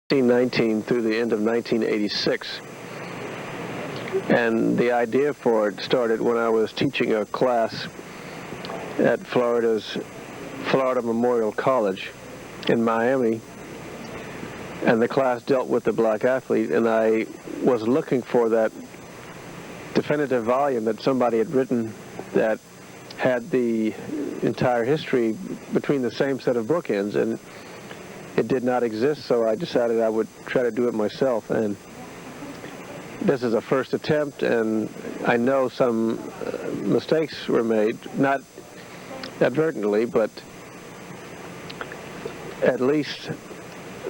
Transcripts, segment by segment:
1919 through the end of 1986. And the idea for it started when I was teaching a class at Florida Memorial College in Miami. And the class dealt with the black athlete, and I was looking for that definitive volume that somebody had written that had the entire history between the same set of bookends, and it did not exist, so I decided I would try to do it myself. And this is a first attempt, and I know some mistakes were made, not advertently, but at least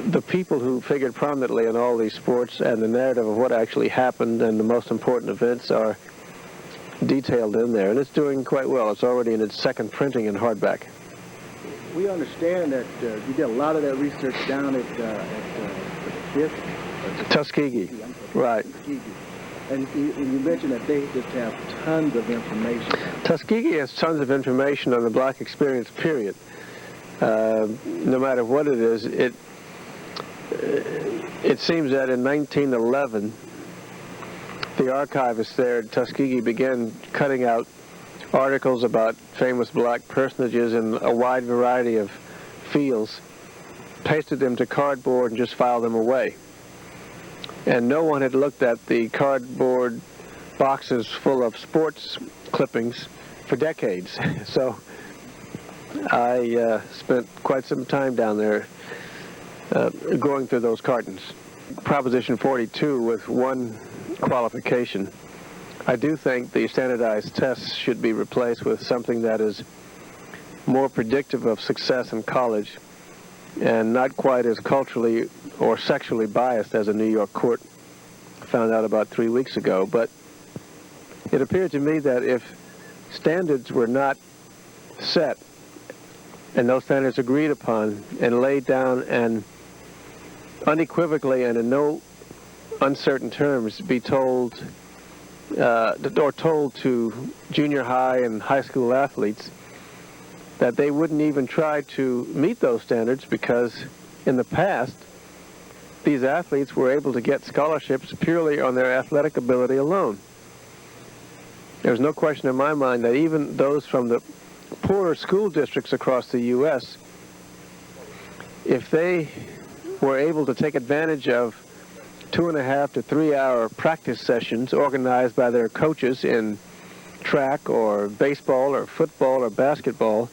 the people who figured prominently in all these sports and the narrative of what actually happened and the most important events are detailed in there, and it's doing quite well. It's already in its second printing in hardback. We understand that you did a lot of that research down at Tuskegee, right. Tuskegee. And you mentioned that they just have tons of information. Tuskegee has tons of information on the black experience, period. No matter what it is, it seems that in 1911, the archivist there at Tuskegee began cutting out articles about famous black personages in a wide variety of fields, pasted them to cardboard, and just filed them away. And no one had looked at the cardboard boxes full of sports clippings for decades. So I spent quite some time down there going through those cartons. Proposition 42 with one qualification. I do think the standardized tests should be replaced with something that is more predictive of success in college and not quite as culturally or sexually biased as a New York court found out about 3 weeks ago. But it appeared to me that if standards were not set and those standards agreed upon and laid down and unequivocally and in no uncertain terms be told or told to junior high and high school athletes, that they wouldn't even try to meet those standards, because in the past these athletes were able to get scholarships purely on their athletic ability alone. There's no question in my mind that even those from the poorer school districts across the U.S., if they were able to take advantage of 2.5 to 3 hour practice sessions organized by their coaches in track or baseball or football or basketball,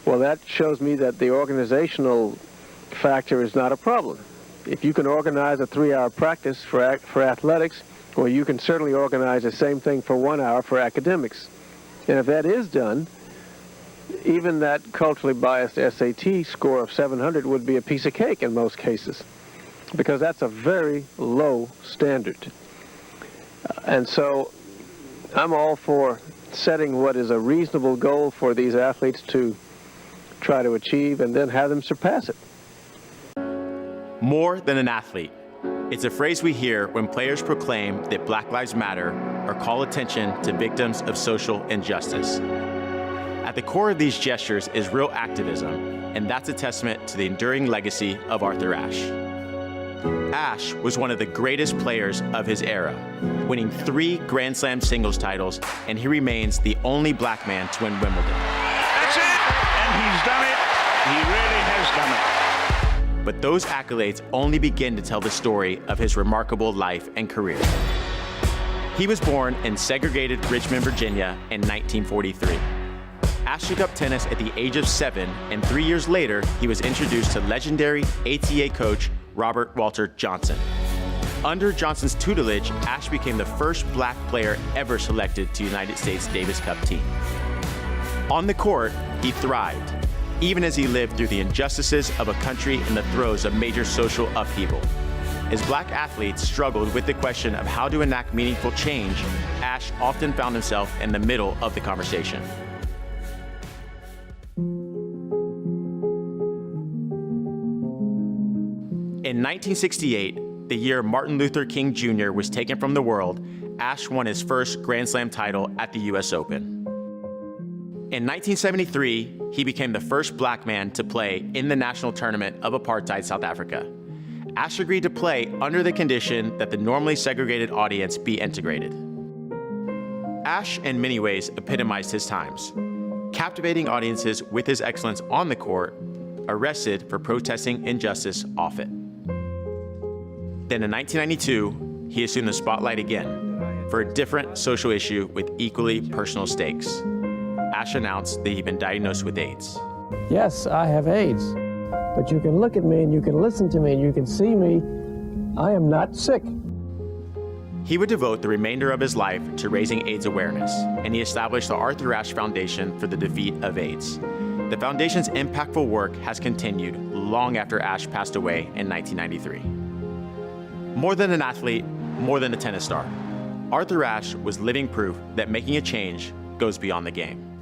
well, that shows me that the organizational factor is not a problem. If you can organize a 3 hour practice for athletics, well, you can certainly organize the same thing for 1 hour for academics. And if that is done, even that culturally biased SAT score of 700 would be a piece of cake in most cases, because that's a very low standard. And so I'm all for setting what is a reasonable goal for these athletes to try to achieve and then have them surpass it. More than an athlete. It's a phrase we hear when players proclaim that Black Lives Matter or call attention to victims of social injustice. At the core of these gestures is real activism, and that's a testament to the enduring legacy of Arthur Ashe. Ashe was one of the greatest players of his era, winning 3 Grand Slam singles titles, and he remains the only black man to win Wimbledon. That's it! And he's done it. He really has done it. But those accolades only begin to tell the story of his remarkable life and career. He was born in segregated Richmond, Virginia in 1943. Ashe took up tennis at the age of 7, and 3 years later, he was introduced to legendary ATA coach Robert Walter Johnson. Under Johnson's tutelage, Ashe became the first black player ever selected to United States Davis Cup team. On the court, he thrived, even as he lived through the injustices of a country in the throes of major social upheaval. As black athletes struggled with the question of how to enact meaningful change, Ashe often found himself in the middle of the conversation. In 1968, the year Martin Luther King Jr. was taken from the world, Ashe won his first Grand Slam title at the U.S. Open. In 1973, he became the first black man to play in the national tournament of apartheid South Africa. Ashe agreed to play under the condition that the normally segregated audience be integrated. Ashe, in many ways, epitomized his times, captivating audiences with his excellence on the court, arrested for protesting injustice off it. Then in 1992, he assumed the spotlight again for a different social issue with equally personal stakes. Ashe announced that he'd been diagnosed with AIDS. Yes, I have AIDS, but you can look at me and you can listen to me and you can see me. I am not sick. He would devote the remainder of his life to raising AIDS awareness, and he established the Arthur Ashe Foundation for the Defeat of AIDS. The foundation's impactful work has continued long after Ashe passed away in 1993. More than an athlete, more than a tennis star, Arthur Ashe was living proof that making a change goes beyond the game.